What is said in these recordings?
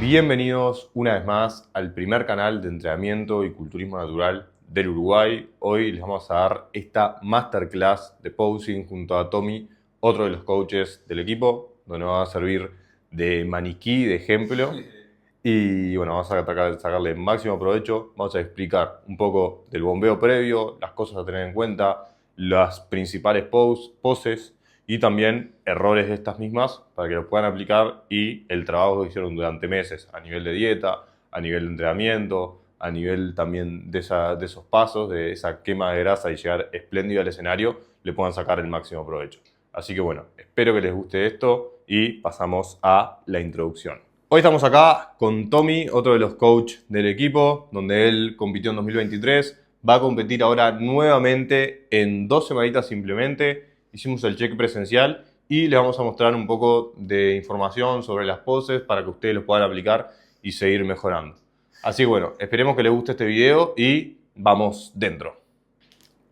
Bienvenidos una vez más al primer canal de entrenamiento y culturismo natural del Uruguay. Hoy les vamos a dar esta masterclass de posing junto a Tommy, otro de los coaches del equipo, donde nos va a servir de maniquí, de ejemplo. Y bueno, vamos a tratar de sacarle máximo provecho. Vamos a explicar un poco del bombeo previo, las cosas a tener en cuenta, las principales poses y tambitambién errores de estas mismas para que los puedan aplicar y el trabajo que hicieron durante meses a nivel de dieta, a nivel de entrenamiento, a nivel también de esos pasos, de esa quema de grasa y llegar espléndido al escenario, le puedan sacar el máximo provecho. Así que bueno, espero que les guste esto y pasamos a la introducción. Hoy estamos acá con Tommy, otro de los coaches del equipo, donde él compitió en 2023. Va a competir ahora nuevamente en 2 semanitas simplemente. Hicimos el check presencial y les vamos a mostrar un poco de información sobre las poses para que ustedes los puedan aplicar y seguir mejorando. Así que bueno, esperemos que les guste este video y vamos dentro.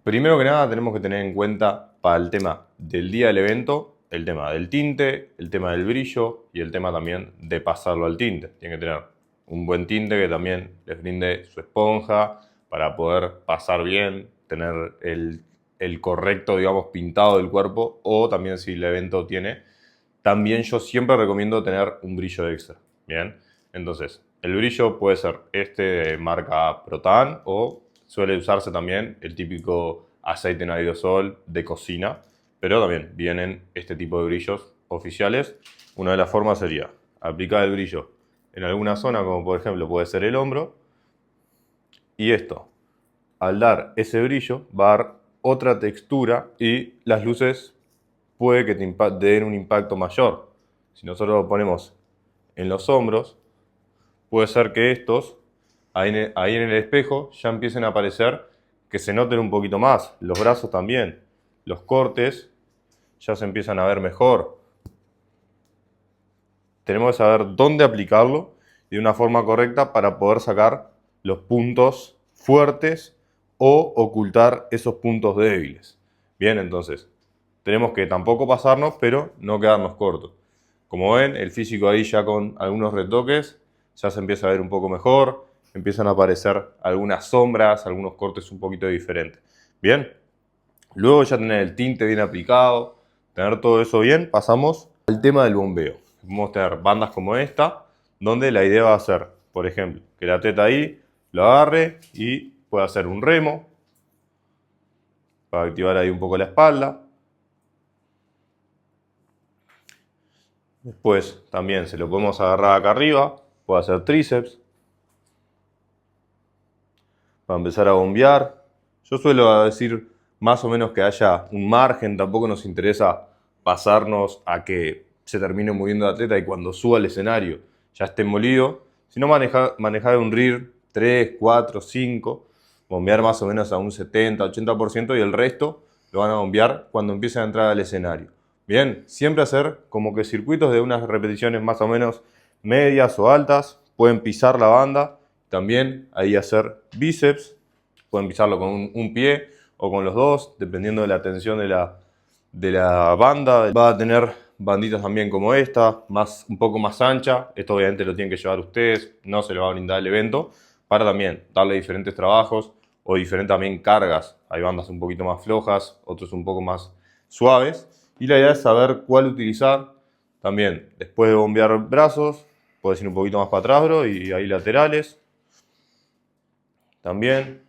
Primero que nada tenemos que tener en cuenta para el tema del día del evento, el tema del tinte, el tema del brillo y el tema también de pasarlo al tinte. Tienen que tener un buen tinte que también les brinde su esponja para poder pasar bien, tener el correcto, digamos, pintado del cuerpo, o también si el evento tiene. También yo siempre recomiendo tener un brillo extra, ¿bien? Entonces, el brillo puede ser este de marca Protan o suele usarse también el típico aceite en aerosol de cocina, pero también vienen este tipo de brillos oficiales. Una de las formas sería aplicar el brillo en alguna zona, como por ejemplo puede ser el hombro, y esto, al dar ese brillo, va a dar otra textura y las luces puede que te den un impacto mayor. Si nosotros lo ponemos en los hombros, puede ser que estos, ahí en el espejo, ya empiecen a aparecer, que se noten un poquito más. Los brazos también, los cortes ya se empiezan a ver mejor. Tenemos que saber dónde aplicarlo y de una forma correcta para poder sacar los puntos fuertes o ocultar esos puntos débiles. Bien, entonces, tenemos que tampoco pasarnos, pero no quedarnos cortos. Como ven, el físico ahí ya con algunos retoques ya se empieza a ver un poco mejor, empiezan a aparecer algunas sombras, algunos cortes un poquito diferentes. Bien, luego ya tener el tinte bien aplicado, tener todo eso bien, pasamos al tema del bombeo. Podemos tener bandas como esta, donde la idea va a ser, por ejemplo, que la teta ahí lo agarre y pueda hacer un remo para activar ahí un poco la espalda. Después también se lo podemos agarrar acá arriba, puede hacer tríceps para empezar a bombear. Yo suelo decir más o menos que haya un margen, tampoco nos interesa pasarnos a que se termine muriendo el atleta y cuando suba al escenario ya esté molido, sino manejar un RIR 3, 4, 5, bombear más o menos a un 70, 80% y el resto lo van a bombear cuando empiecen a entrar al escenario. Bien, siempre hacer como que circuitos de unas repeticiones más o menos medias o altas, pueden pisar la banda, también ahí hacer bíceps, pueden pisarlo con un pie o con los dos, dependiendo de la tensión de la banda. Va a tener banditas también como esta, un poco más ancha. Esto obviamente lo tienen que llevar ustedes, no se lo va a brindar el evento, para también darle diferentes trabajos o diferentes también cargas. Hay bandas un poquito más flojas, otros un poco más suaves. Y la idea es saber cuál utilizar. También, después de bombear brazos, puedes ir un poquito más para atrás, bro, y ahí laterales. También,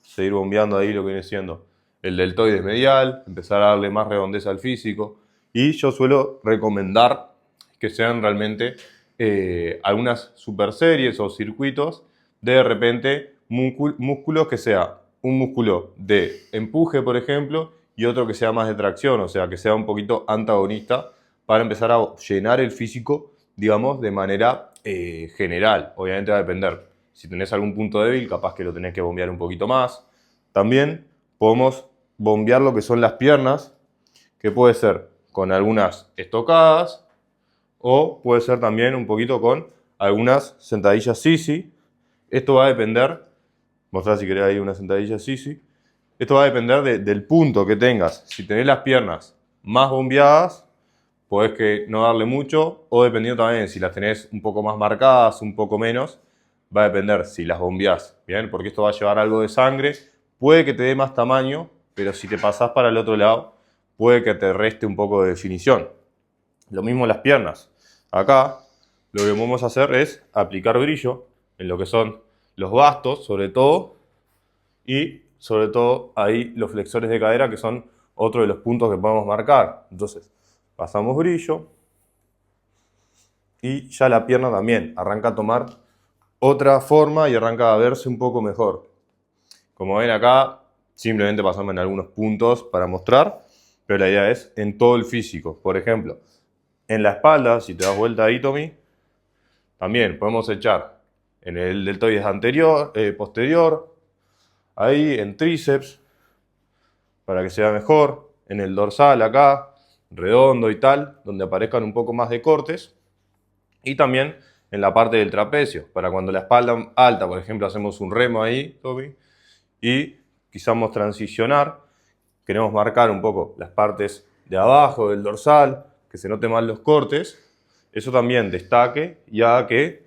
seguir bombeando ahí lo que viene siendo el deltoides medial, empezar a darle más redondeza al físico. Y yo suelo recomendar que sean realmente algunas super series o circuitos de repente músculos que sea un músculo de empuje, por ejemplo, y otro que sea más de tracción, o sea, que sea un poquito antagonista para empezar a llenar el físico, digamos, de manera general. Obviamente va a depender. Si tenés algún punto débil, capaz que lo tenés que bombear un poquito más. También podemos bombear lo que son las piernas, que puede ser con algunas estocadas o puede ser también un poquito con algunas sentadillas sisi. Esto va a depender, mostrar si querés ahí una sentadilla sisi. Esto va a depender del punto que tengas. Si tenés las piernas más bombeadas, podés que no darle mucho, o dependiendo también si las tenés un poco más marcadas, un poco menos, va a depender si las bombeás, ¿bien? Porque esto va a llevar algo de sangre, puede que te dé más tamaño, pero si te pasás para el otro lado, puede que te reste un poco de definición. Lo mismo las piernas. Acá lo que vamos a hacer es aplicar brillo en lo que son los bastos, sobre todo, y sobre todo ahí los flexores de cadera, que son otro de los puntos que podemos marcar. Entonces, pasamos brillo y ya la pierna también arranca a tomar otra forma y arranca a verse un poco mejor. Como ven acá, simplemente pasamos en algunos puntos para mostrar, pero la idea es en todo el físico. Por ejemplo, en la espalda, si te das vuelta ahí, Tommy, también podemos echar en el deltoides anterior, posterior, ahí en tríceps, para que se vea mejor, en el dorsal acá, redondo y tal, donde aparezcan un poco más de cortes, y también en la parte del trapecio, para cuando la espalda alta, por ejemplo, hacemos un remo ahí, Tommy, y quisamos transicionar, queremos marcar un poco las partes de abajo del dorsal, que se noten más los cortes, eso también destaque y haga que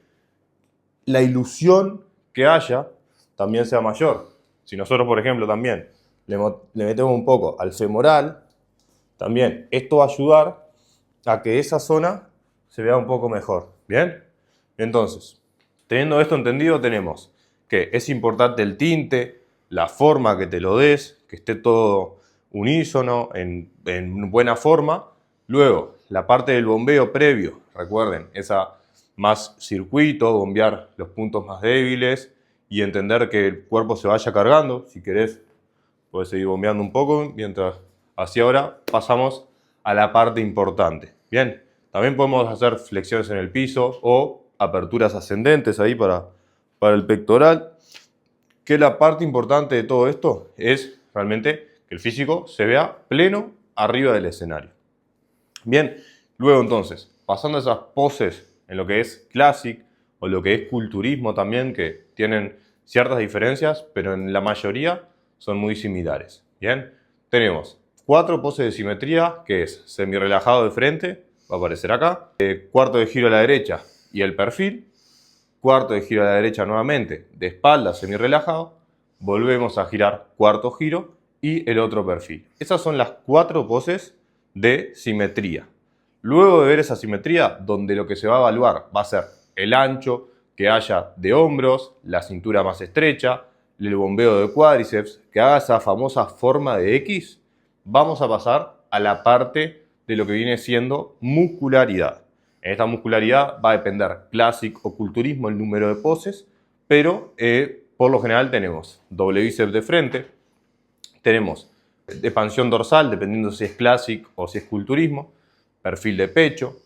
la ilusión que haya también sea mayor. Si nosotros, por ejemplo, también le metemos un poco al femoral, también esto va a ayudar a que esa zona se vea un poco mejor. ¿Bien? Entonces, teniendo esto entendido, tenemos que es importante el tinte, la forma que te lo des, que esté todo unísono, en buena forma. Luego, la parte del bombeo previo, recuerden, esa más circuito, bombear los puntos más débiles y entender que el cuerpo se vaya cargando. Si querés, puedes seguir bombeando un poco, mientras así ahora pasamos a la parte importante. Bien, también podemos hacer flexiones en el piso o aperturas ascendentes ahí para el pectoral. Que la parte importante de todo esto es realmente que el físico se vea pleno arriba del escenario. Bien, luego entonces, pasando a esas poses en lo que es Classic o lo que es culturismo también, que tienen ciertas diferencias, pero en la mayoría son muy similares. Bien, tenemos 4 poses de simetría, que es semi-relajado de frente, va a aparecer acá, cuarto de giro a la derecha y el perfil, cuarto de giro a la derecha nuevamente, de espalda semi-relajado, volvemos a girar cuarto giro y el otro perfil. Esas son las 4 poses de simetría. Luego de ver esa simetría, donde lo que se va a evaluar va a ser el ancho que haya de hombros, la cintura más estrecha, el bombeo de cuádriceps, que haga esa famosa forma de X, vamos a pasar a la parte de lo que viene siendo muscularidad. En esta muscularidad va a depender Classic o culturismo el número de poses, pero por lo general tenemos doble bíceps de frente, tenemos expansión dorsal, dependiendo si es Classic o si es culturismo, perfil de pecho,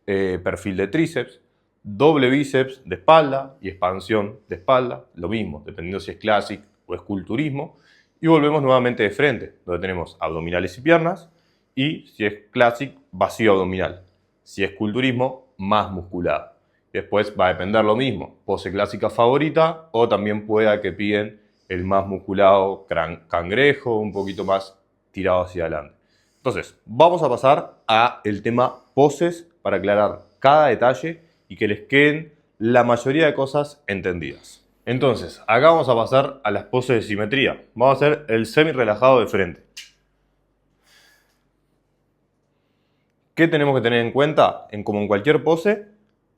perfil de tríceps, doble bíceps de espalda y expansión de espalda, lo mismo, dependiendo si es Classic o es culturismo, y volvemos nuevamente de frente, donde tenemos abdominales y piernas, y si es Classic, vacío abdominal. Si es culturismo, más musculado. Después va a depender lo mismo, pose clásica favorita o también pueda que piden el más musculado cangrejo, un poquito más tirado hacia adelante. Entonces, vamos a pasar a el tema poses para aclarar cada detalle y que les queden la mayoría de cosas entendidas. Entonces, acá vamos a pasar a las poses de simetría. Vamos a hacer el semi relajado de frente. ¿Qué tenemos que tener en cuenta? Como en cualquier pose,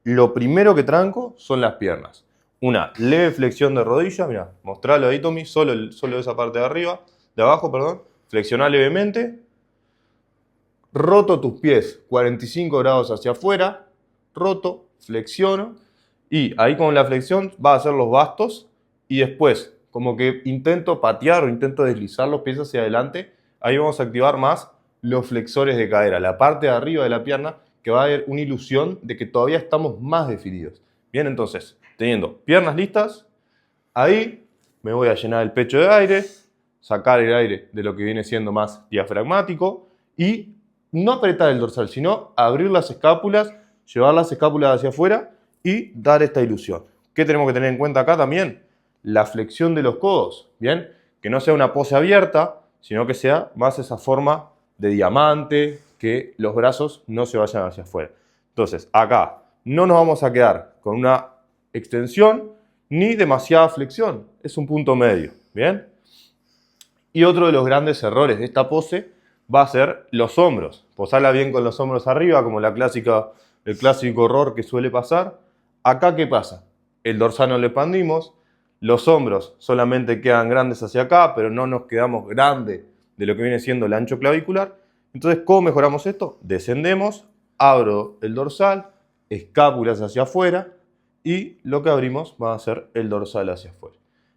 lo primero que tranco son las piernas. Una leve flexión de rodilla, mira, mostralo ahí, Tommy, solo esa parte de arriba, de abajo, perdón. Flexiona levemente. Roto tus pies 45 grados hacia afuera. Roto, flexiono. Y ahí con la flexión va a hacer los bastos. Y después, como que intento patear o intento deslizar los pies hacia adelante. Ahí vamos a activar más los flexores de cadera, la parte de arriba de la pierna, que va a haber una ilusión de que todavía estamos más definidos. Bien, entonces, teniendo piernas listas, ahí me voy a llenar el pecho de aire, sacar el aire de lo que viene siendo más diafragmático y no apretar el dorsal, sino abrir las escápulas, llevar las escápulas hacia afuera y dar esta ilusión. ¿Qué tenemos que tener en cuenta acá también? La flexión de los codos, ¿bien? Que no sea una pose abierta, sino que sea más esa forma de diamante, que los brazos no se vayan hacia afuera. Entonces, acá no nos vamos a quedar con una extensión ni demasiada flexión. Es un punto medio, ¿bien? Y otro de los grandes errores de esta pose va a ser los hombros. Posarla bien con los hombros arriba, como el clásico error que suele pasar. Acá, ¿qué pasa? El dorsal no lo expandimos, los hombros solamente quedan grandes hacia acá, pero no nos quedamos grandes de lo que viene siendo el ancho clavicular. Entonces, ¿cómo mejoramos esto? Descendemos, abro el dorsal, escápulas hacia afuera y lo que abrimos va a ser el dorsal hacia afuera.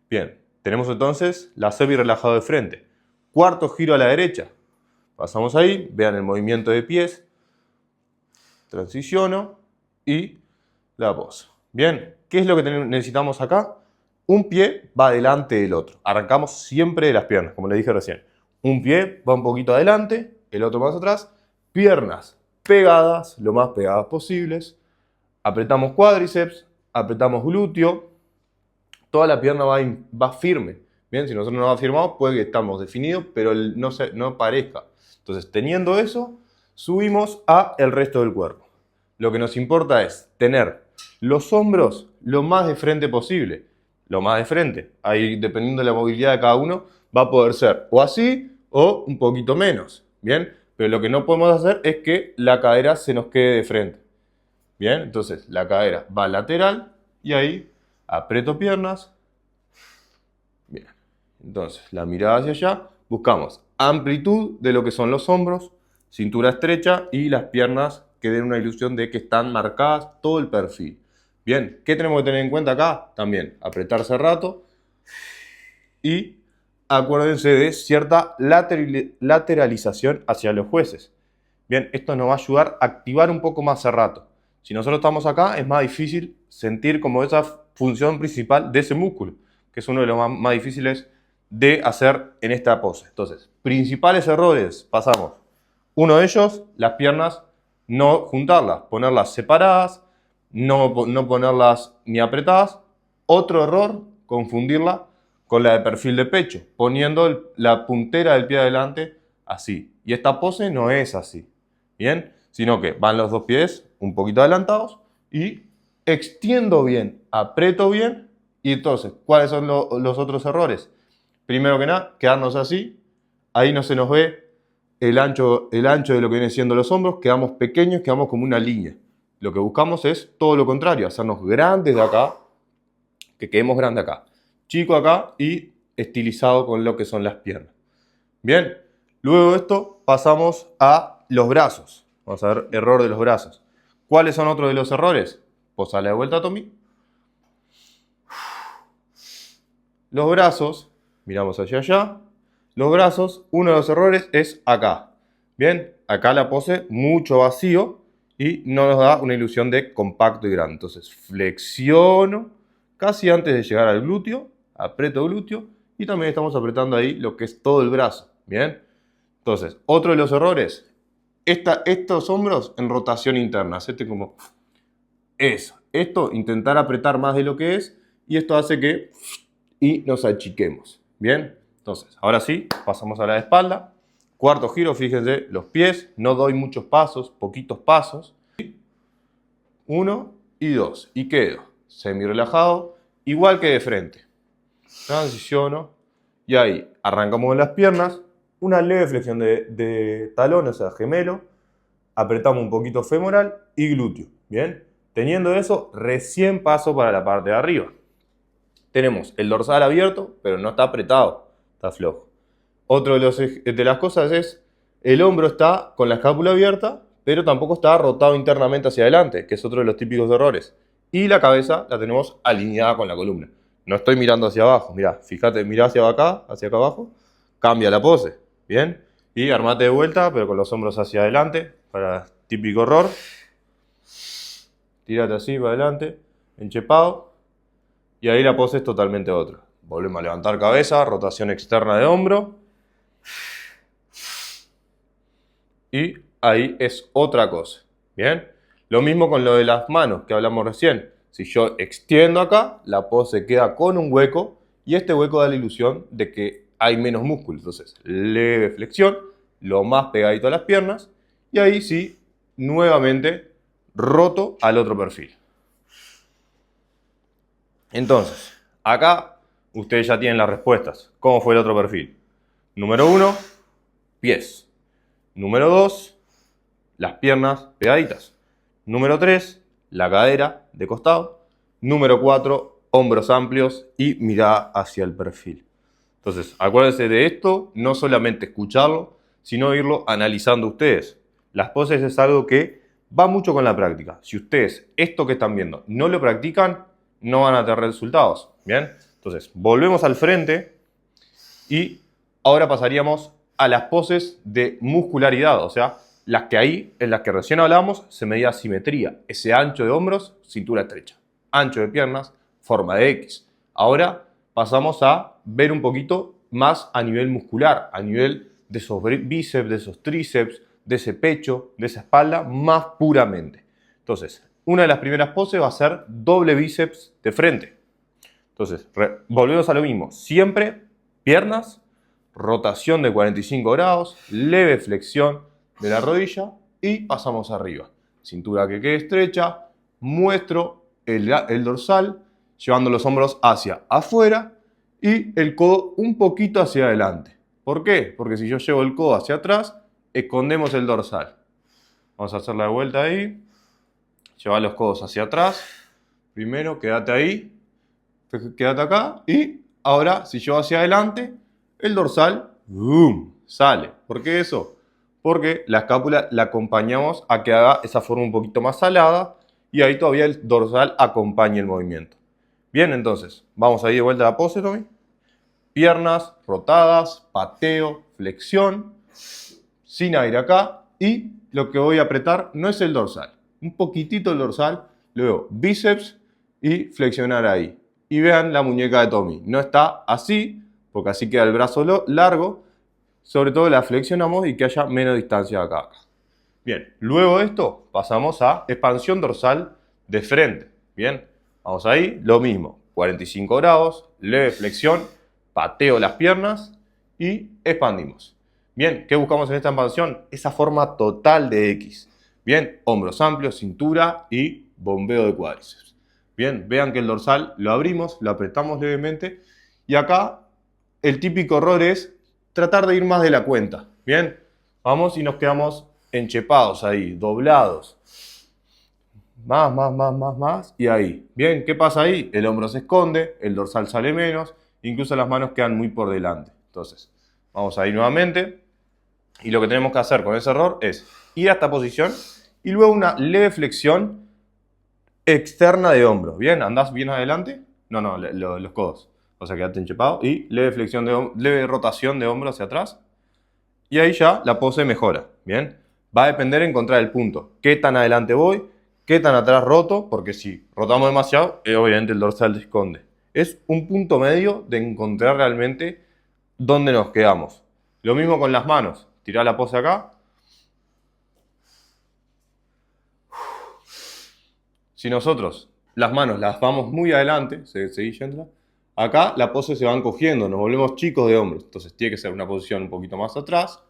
Bien, tenemos entonces la semi relajado de frente. Cuarto giro a la derecha. Pasamos ahí, vean el movimiento de pies. Transiciono y la poso. Bien, ¿qué es lo que necesitamos acá? Un pie va adelante del otro. Arrancamos siempre de las piernas, como les dije recién. Un pie va un poquito adelante, el otro más atrás. Piernas pegadas, lo más pegadas posibles. Apretamos cuádriceps, apretamos glúteo. Toda la pierna va firme. Bien, si nosotros no va firmado, puede que estamos definidos, pero no parezca. Entonces, teniendo eso, subimos a el resto del cuerpo. Lo que nos importa es tener los hombros lo más de frente posible. Lo más de frente. Ahí, dependiendo de la movilidad de cada uno, va a poder ser o así o un poquito menos. Bien, pero lo que no podemos hacer es que la cadera se nos quede de frente. Bien, entonces la cadera va lateral y ahí aprieto piernas. Bien, entonces la mirada hacia allá. Buscamos amplitud de lo que son los hombros, cintura estrecha y las piernas que den una ilusión de que están marcadas todo el perfil. Bien, ¿qué tenemos que tener en cuenta acá? También apretarse rato y acuérdense de cierta lateralización hacia los jueces. Bien, esto nos va a ayudar a activar un poco más rato. Si nosotros estamos acá, es más difícil sentir como esa función principal de ese músculo, que es uno de los más difíciles de hacer en esta pose. Entonces, principales errores, pasamos. Uno de ellos, las piernas, no juntarlas, ponerlas separadas, no ponerlas ni apretadas. Otro error, confundirla con la de perfil de pecho, poniendo la puntera del pie adelante así. Y esta pose no es así, ¿bien? Sino que van los dos pies un poquito adelantados y extiendo bien, aprieto bien. Y entonces, ¿cuáles son los otros errores? Primero que nada, quedarnos así. Ahí no se nos ve el ancho de lo que vienen siendo los hombros. Quedamos pequeños, quedamos como una línea. Lo que buscamos es todo lo contrario, hacernos grandes de acá, que quedemos grandes acá, chico acá y estilizado con lo que son las piernas. Bien, luego de esto pasamos a los brazos. Vamos a ver, error de los brazos. ¿Cuáles son otros de los errores? Posale de vuelta, Tommy. Los brazos, miramos hacia allá. Los brazos, uno de los errores es acá. Bien, acá la pose mucho vacío y no nos da una ilusión de compacto y grande. Entonces flexiono casi antes de llegar al glúteo, aprieto glúteo y también estamos apretando ahí lo que es todo el brazo. Bien, entonces otro de los errores, estos hombros en rotación interna. Como eso. Esto, intentar apretar más de lo que es y esto hace que y nos achiquemos. Bien, entonces ahora sí, pasamos a la espalda. Cuarto giro, fíjense, los pies, no doy muchos pasos, poquitos pasos. 1 y 2 y quedo semi relajado, igual que de frente. Transiciono y ahí arrancamos en las piernas, una leve flexión de talón, o sea, gemelo. Apretamos un poquito femoral y glúteo. Bien, teniendo eso, recién paso para la parte de arriba. Tenemos el dorsal abierto, pero no está apretado, está flojo. Otro de las cosas es, el hombro está con la escápula abierta, pero tampoco está rotado internamente hacia adelante, que es otro de los típicos errores. Y la cabeza la tenemos alineada con la columna. No estoy mirando hacia abajo, mirá, fíjate, mirá hacia acá abajo, cambia la pose, ¿bien? Y armate de vuelta, pero con los hombros hacia adelante, para típico error. Tírate así para adelante, enchepado, y ahí la pose es totalmente otra. Volvemos a levantar cabeza, rotación externa de hombro. Y ahí es otra cosa, ¿bien? Lo mismo con lo de las manos que hablamos recién. Si yo extiendo acá, la pose queda con un hueco y este hueco da la ilusión de que hay menos músculo. Entonces, leve flexión, lo más pegadito a las piernas Y ahí sí, nuevamente, roto al otro perfil. Entonces, acá ustedes ya tienen las respuestas. ¿Cómo fue el otro perfil? Número 1, pies. Número 2, las piernas pegaditas. Número 3, la cadera de costado. Número 4, hombros amplios y mirada hacia el perfil. Entonces, acuérdense de esto, no solamente escucharlo, sino irlo analizando ustedes. Las poses es algo que va mucho con la práctica. Si ustedes esto que están viendo no lo practican, no van a tener resultados. ¿Bien? Entonces, volvemos al frente y ahora pasaríamos a las poses de muscularidad, o sea, las que ahí, en las que recién hablamos, se medía simetría, ese ancho de hombros, cintura estrecha, ancho de piernas, forma de X. Ahora pasamos a ver un poquito más a nivel muscular, a nivel de esos bíceps, de esos tríceps, de ese pecho, de esa espalda, más puramente. Entonces, una de las primeras poses va a ser doble bíceps de frente. Entonces, volvemos a lo mismo, siempre piernas, rotación de 45 grados, leve flexión de la rodilla y pasamos arriba. Cintura que quede estrecha, muestro el dorsal, llevando los hombros hacia afuera y el codo un poquito hacia adelante. ¿Por qué? Porque si yo llevo el codo hacia atrás, escondemos el dorsal. Vamos a hacer la vuelta ahí, llevar los codos hacia atrás, primero quédate ahí, quédate acá y ahora si llevo hacia adelante, el dorsal ¡boom! Sale. ¿Por qué eso? Porque la escápula la acompañamos a que haga esa forma un poquito más salada y ahí todavía el dorsal acompaña el movimiento. Bien, entonces, vamos a ir de vuelta a la pose, Tommy. Piernas rotadas, pateo, flexión, sin aire acá y lo que voy a apretar no es el dorsal, un poquitito el dorsal, luego bíceps y flexionar ahí. Y vean la muñeca de Tommy, no está así, porque así queda el brazo largo, sobre todo la flexionamos y que haya menos distancia acá. Bien, luego de esto pasamos a expansión dorsal de frente. Bien, vamos ahí, lo mismo, 45 grados, leve flexión, pateo las piernas y expandimos. Bien, ¿qué buscamos en esta expansión? Esa forma total de X. Bien, hombros amplios, cintura y bombeo de cuádriceps. Bien, vean que el dorsal lo abrimos, lo apretamos levemente y acá el típico error es tratar de ir más de la cuenta. Bien, vamos y nos quedamos enchepados ahí, doblados. Más y ahí. Bien, ¿qué pasa ahí? El hombro se esconde, el dorsal sale menos, incluso las manos quedan muy por delante. Entonces, vamos ahí nuevamente. Y lo que tenemos que hacer con ese error es ir a esta posición y luego una leve flexión externa de hombro. Bien, ¿andás bien adelante? No, los codos. O sea, quedate enchepado y leve flexión leve rotación de hombro hacia atrás. Y ahí ya la pose mejora. Bien, va a depender de encontrar el punto. ¿Qué tan adelante voy? ¿Qué tan atrás roto? Porque si rotamos demasiado, obviamente el dorsal se esconde. Es un punto medio de encontrar realmente dónde nos quedamos. Lo mismo con las manos. Tirá la pose acá. Si nosotros las manos las vamos muy adelante, seguís yendo, acá la pose se va encogiendo, nos volvemos chicos de hombros. Entonces tiene que ser una posición un poquito más atrás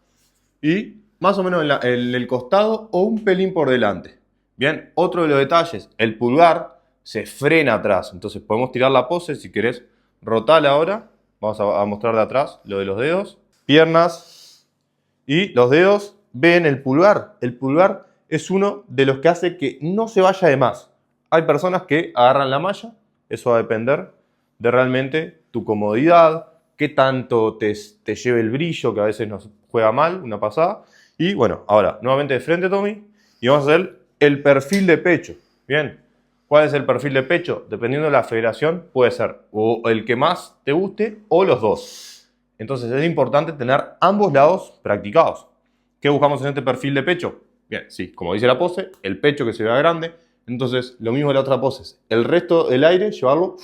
y más o menos en el costado o un pelín por delante. Bien, otro de los detalles, el pulgar se frena atrás. Entonces podemos tirar la pose, si querés rotarla ahora. Vamos a mostrar de atrás lo de los dedos. Piernas y los dedos ven el pulgar. El pulgar es uno de los que hace que no se vaya de más. Hay personas que agarran la malla, eso va a depender de realmente tu comodidad, qué tanto te lleve el brillo, que a veces nos juega mal, una pasada. Y bueno, ahora, nuevamente de frente, Tommy, y vamos a hacer el perfil de pecho. Bien, ¿cuál es el perfil de pecho? Dependiendo de la federación, puede ser o el que más te guste o los dos. Entonces es importante tener ambos lados practicados. ¿Qué buscamos en este perfil de pecho? Bien, sí, como dice la pose, el pecho que se vea grande. Entonces, lo mismo en la otra pose. El resto del aire, llevarlo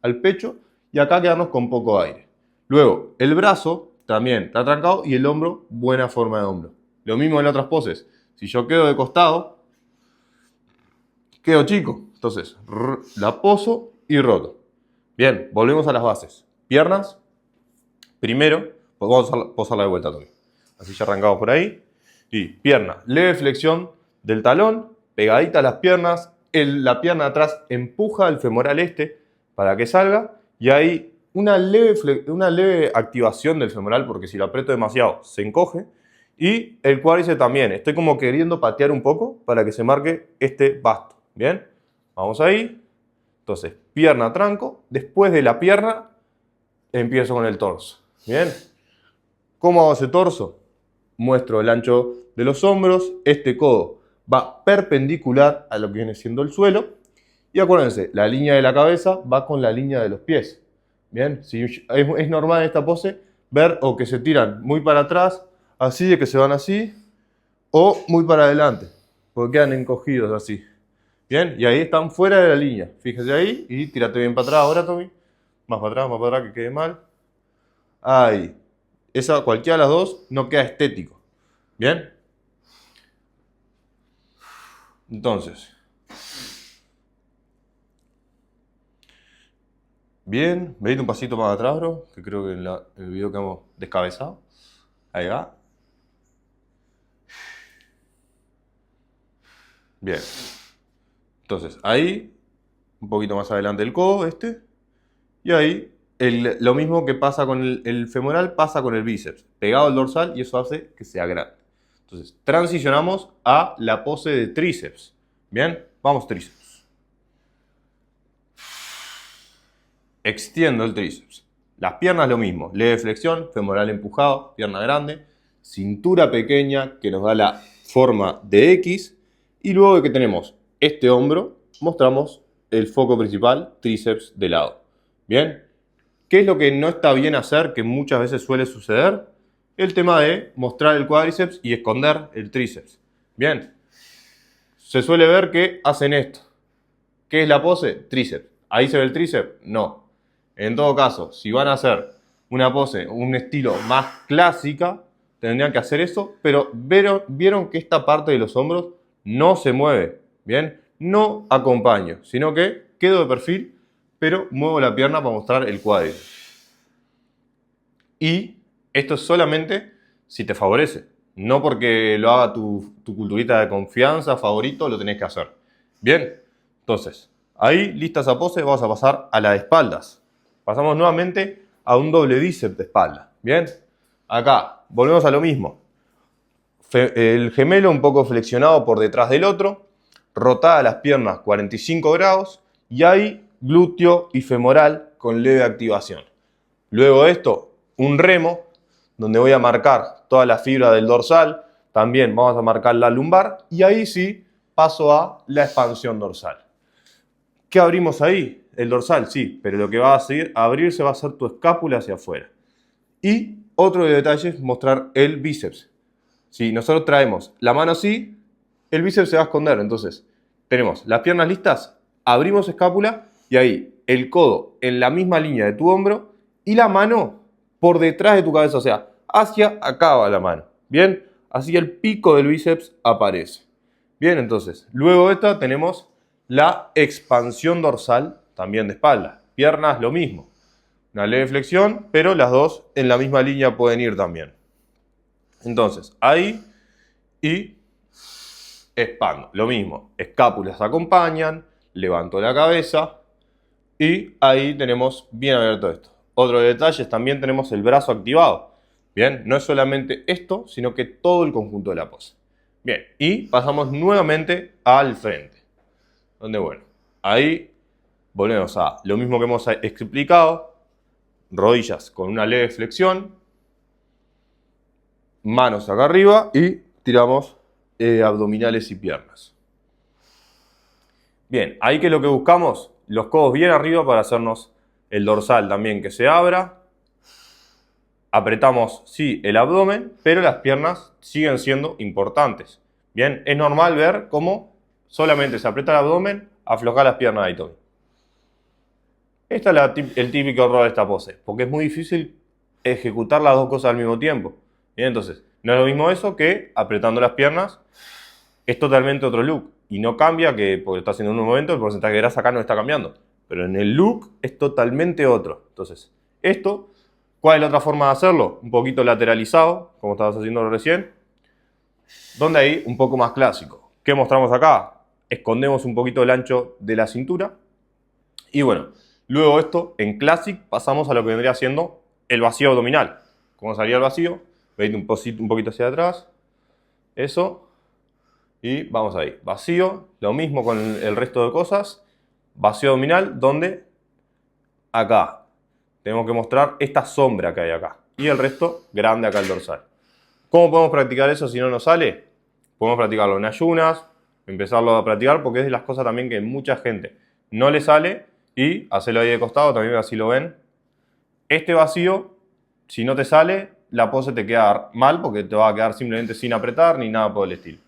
al pecho y acá quedarnos con poco aire. Luego, el brazo también está trancado y el hombro, buena forma de hombro. Lo mismo en las otras poses. Si yo quedo de costado, quedo chico. Entonces, la poso y roto. Bien, volvemos a las bases. Piernas, primero, pues vamos a posarla de vuelta también. Así ya arrancamos por ahí. Y pierna, leve flexión del talón, pegadita a las piernas, la pierna de atrás empuja el femoral para que salga y hay una leve activación del femoral porque si lo aprieto demasiado se encoge y el cuádriceps también. Estoy como queriendo patear un poco para que se marque este basto. Bien, vamos ahí. Entonces, pierna, tranco. Después de la pierna empiezo con el torso. Bien, ¿cómo hago ese torso? Muestro el ancho de los hombros, este codo va perpendicular a lo que viene siendo el suelo y acuérdense, la línea de la cabeza va con la línea de los pies. Bien, si es normal en esta pose ver o que se tiran muy para atrás, así de que se van así, o muy para adelante, porque quedan encogidos así. Bien, y ahí están fuera de la línea. Fíjese ahí y tírate bien para atrás ahora, Tommy. Más para atrás, que quede mal. Ahí. Cualquiera de las dos no queda estético. Bien. Entonces. Bien, venite un pasito más atrás, bro, que creo que en el video quedamos descabezados. Ahí va. Bien. Entonces, ahí, un poquito más adelante el codo, y ahí, lo mismo que pasa con el femoral, pasa con el bíceps, pegado al dorsal, y eso hace que sea grande. Entonces, transicionamos a la pose de tríceps. Bien, vamos tríceps. Extiendo el tríceps. Las piernas lo mismo, leve flexión, femoral empujado, pierna grande, cintura pequeña que nos da la forma de X, y luego de que tenemos este hombro, mostramos el foco principal, tríceps de lado. Bien, ¿qué es lo que no está bien hacer, que muchas veces suele suceder? El tema de mostrar el cuádriceps y esconder el tríceps. Bien, se suele ver que hacen esto. ¿Qué es la pose? Tríceps. ¿Ahí se ve el tríceps? No. En todo caso, si van a hacer una pose, un estilo más clásica, tendrían que hacer eso, pero vieron que esta parte de los hombros no se mueve. Bien, no acompaño, sino que quedo de perfil, pero muevo la pierna para mostrar el cuádriceps. Y esto es solamente si te favorece. No porque lo haga tu culturista de confianza, favorito, lo tenés que hacer. Bien, entonces, ahí lista esa pose, vamos a pasar a la de espaldas. Pasamos nuevamente a un doble bíceps de espalda. Bien, acá volvemos a lo mismo. El gemelo un poco flexionado por detrás del otro, rotada las piernas 45 grados y ahí glúteo y femoral con leve activación. Luego de esto, un remo, donde voy a marcar toda la fibra del dorsal, también vamos a marcar la lumbar y ahí sí paso a la expansión dorsal. ¿Qué abrimos ahí? El dorsal, sí, pero lo que va a seguir a abrirse va a ser tu escápula hacia afuera. Y otro detalle es mostrar el bíceps. Si nosotros traemos la mano así, el bíceps se va a esconder. Entonces, tenemos las piernas listas, abrimos escápula y ahí el codo en la misma línea de tu hombro y la mano por detrás de tu cabeza, o sea, hacia acá va la mano. Bien, así el pico del bíceps aparece. Bien, entonces, luego de esta tenemos la expansión dorsal también de espalda. Piernas lo mismo. Una leve flexión, pero las dos en la misma línea pueden ir también. Entonces, ahí y expando. Lo mismo, escápulas acompañan, levanto la cabeza y ahí tenemos bien abierto esto. Otro detalle es también tenemos el brazo activado. Bien, no es solamente esto, sino que todo el conjunto de la pose. Bien, y pasamos nuevamente al frente. Donde, bueno, ahí volvemos a lo mismo que hemos explicado. Rodillas con una leve flexión. Manos acá arriba y tiramos abdominales y piernas. Bien, ahí que lo que buscamos, los codos bien arriba para hacernos el dorsal también que se abra. Apretamos, sí, el abdomen, pero las piernas siguen siendo importantes. Bien, es normal ver cómo solamente se aprieta el abdomen, afloja las piernas ahí, Tommy. Este es el típico error de esta pose, porque es muy difícil ejecutar las dos cosas al mismo tiempo. Bien, entonces, no es lo mismo eso que apretando las piernas. Es totalmente otro look. Y no cambia que, porque está haciendo en un momento, el porcentaje de grasa acá no está cambiando. Pero en el look es totalmente otro. Entonces, ¿cuál es la otra forma de hacerlo? Un poquito lateralizado, como estabas haciendo recién. donde hay un poco más clásico. ¿Qué mostramos acá? Escondemos un poquito el ancho de la cintura. Y bueno, luego esto, en Classic, pasamos a lo que vendría siendo el vacío abdominal. ¿Cómo salía el vacío? Veis un poquito hacia atrás. Eso. Y vamos ahí. Vacío. Lo mismo con el resto de cosas. Vacío abdominal, donde acá tenemos que mostrar esta sombra que hay acá. Y el resto grande acá el dorsal. ¿Cómo podemos practicar eso si no nos sale? Podemos practicarlo en ayunas, empezarlo a practicar porque es de las cosas también que mucha gente no le sale y hacerlo ahí de costado, también así lo ven. Este vacío, si no te sale, la pose te queda mal porque te va a quedar simplemente sin apretar ni nada por el estilo.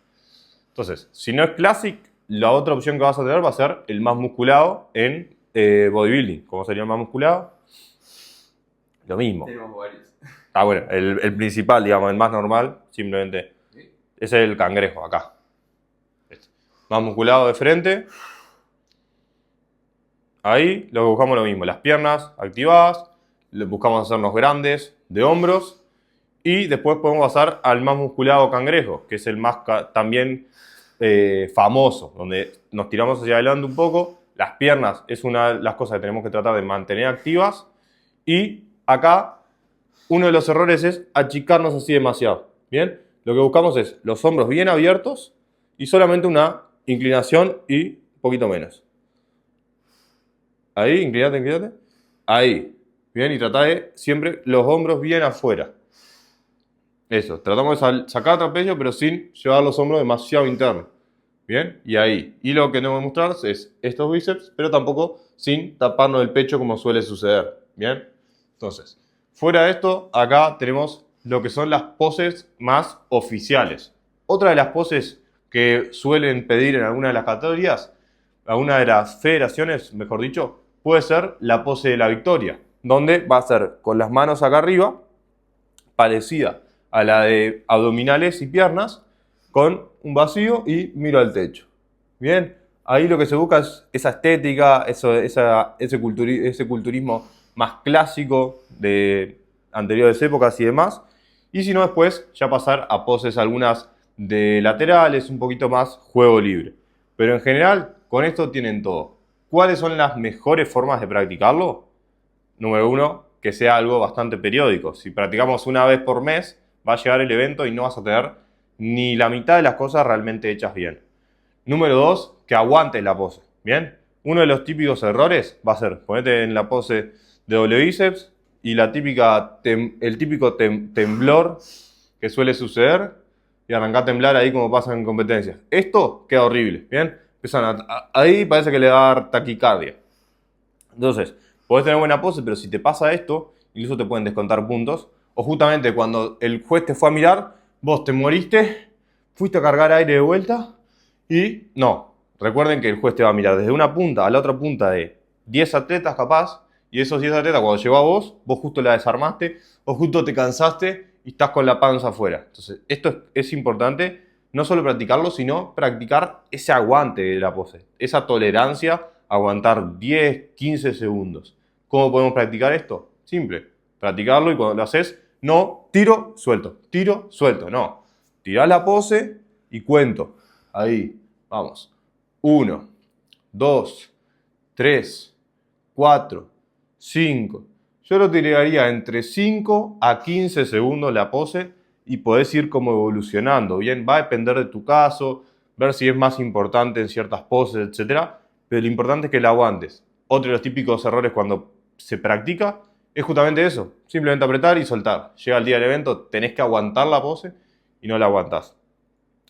Entonces, si no es Classic, la otra opción que vas a tener va a ser el más musculado en bodybuilding. ¿Cómo sería el más musculado? Lo mismo. Tenemos varios. Ah, bueno, el principal, digamos, el más normal, simplemente ¿Sí? es el cangrejo, acá. Este. Más musculado de frente. Ahí lo que buscamos lo mismo, las piernas activadas, buscamos hacernos grandes de hombros y después podemos pasar al más musculado cangrejo, que es el más también famoso, donde nos tiramos hacia adelante un poco. Las piernas es una de las cosas que tenemos que tratar de mantener activas y acá uno de los errores es achicarnos así demasiado. ¿Bien? Lo que buscamos es los hombros bien abiertos y solamente una inclinación y un poquito menos. Ahí, inclínate, inclínate. Ahí. Bien, y trata de siempre los hombros bien afuera. Eso, tratamos de sacar trapecio pero sin llevar los hombros demasiado internos. Bien, y ahí. Y lo que tenemos que mostrar es estos bíceps, pero tampoco sin taparnos el pecho como suele suceder. Bien, entonces, fuera de esto, acá tenemos lo que son las poses más oficiales. Otra de las poses que suelen pedir en alguna de las categorías, alguna de las federaciones, mejor dicho, puede ser la pose de la victoria, donde va a ser con las manos acá arriba, parecida a la de abdominales y piernas, con un vacío y miro al techo. Bien, ahí lo que se busca es esa estética, ese culturismo más clásico de anteriores épocas y demás. Y si no, después ya pasar a poses algunas de laterales, un poquito más juego libre. Pero en general, con esto tienen todo. ¿Cuáles son las mejores formas de practicarlo? Número uno, que sea algo bastante periódico. Si practicamos una vez por mes, va a llegar el evento y no vas a tener ni la mitad de las cosas realmente hechas bien. Número dos, que aguantes la pose. ¿Bien? Uno de los típicos errores va a ser ponete en la pose de doble bíceps y el típico temblor que suele suceder y arrancar a temblar ahí como pasa en competencias. Esto queda horrible. ¿Bien? Ahí parece que le va a dar taquicardia. Entonces, podés tener buena pose, pero si te pasa esto, incluso te pueden descontar puntos. O justamente cuando el juez te fue a mirar, vos te moriste, fuiste a cargar aire de vuelta y no. Recuerden que el juez te va a mirar desde una punta a la otra punta de 10 atletas capaz, y esos 10 atletas cuando llegó a vos justo la desarmaste o justo te cansaste y estás con la panza afuera. Entonces, esto es importante, no solo practicarlo, sino practicar ese aguante de la pose, esa tolerancia a aguantar 10, 15 segundos. ¿Cómo podemos practicar esto? Simple, practicarlo y cuando lo haces, no tiro, suelto, no. Tirás la pose y cuento. Ahí, vamos. 1, 2, 3, 4, 5. Yo lo tiraría entre 5 a 15 segundos la pose y podés ir como evolucionando. Bien, va a depender de tu caso, ver si es más importante en ciertas poses, etc. Pero lo importante es que la aguantes. Otro de los típicos errores cuando se practica es justamente eso. Simplemente apretar y soltar. Llega el día del evento, tenés que aguantar la pose y no la aguantás.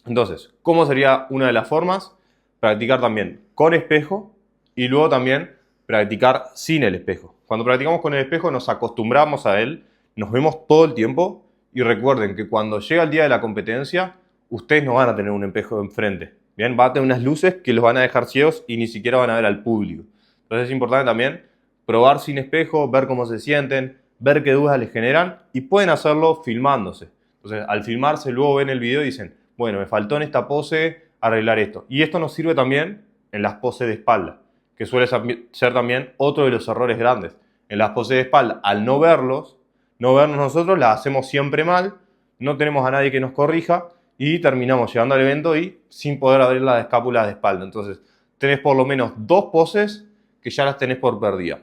Entonces, ¿cómo sería una de las formas? Practicar también con espejo y luego también practicar sin el espejo. Cuando practicamos con el espejo nos acostumbramos a él, nos vemos todo el tiempo y recuerden que cuando llega el día de la competencia, ustedes no van a tener un espejo enfrente. Bien, va a tener unas luces que los van a dejar ciegos y ni siquiera van a ver al público. Entonces es importante también probar sin espejo, ver cómo se sienten, ver qué dudas les generan y pueden hacerlo filmándose. Entonces al filmarse luego ven el video y dicen, bueno, me faltó en esta pose arreglar esto. Y esto nos sirve también en las poses de espalda, que suele ser también otro de los errores grandes. En las poses de espalda, al no vernos nosotros, las hacemos siempre mal, no tenemos a nadie que nos corrija y terminamos llegando al evento y sin poder abrir las escápulas de espalda. Entonces, tenés por lo menos 2 poses que ya las tenés por perdida.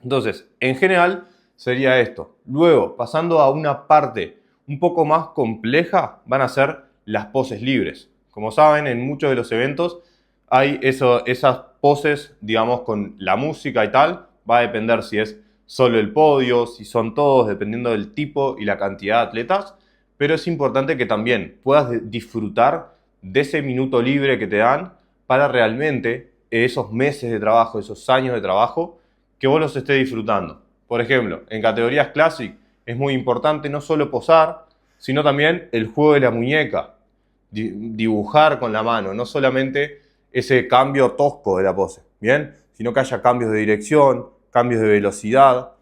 Entonces, en general, sería esto. Luego, pasando a una parte un poco más compleja, van a ser las poses libres. Como saben, en muchos de los eventos hay esas poses, digamos, con la música y tal. Va a depender si es solo el podio, si son todos, dependiendo del tipo y la cantidad de atletas. Pero es importante que también puedas disfrutar de ese minuto libre que te dan para realmente esos meses de trabajo, esos años de trabajo, que vos los estés disfrutando. Por ejemplo, en categorías Classic es muy importante no solo posar, sino también el juego de la muñeca, dibujar con la mano, no solamente ese cambio tosco de la pose, ¿bien? Sino que haya cambios de dirección, cambios de velocidad,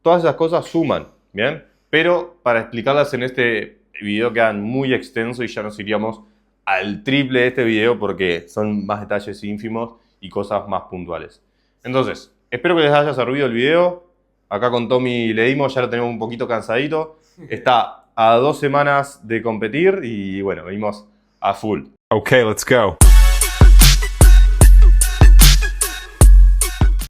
todas esas cosas suman, ¿bien? Pero para explicarlas en este video quedan muy extensos y ya nos iríamos al triple de este video porque son más detalles ínfimos y cosas más puntuales. Entonces, espero que les haya servido el video. Acá con Tommy le dimos, ya lo tenemos un poquito cansadito. Está a 2 semanas de competir y bueno, venimos a full. Okay, let's go.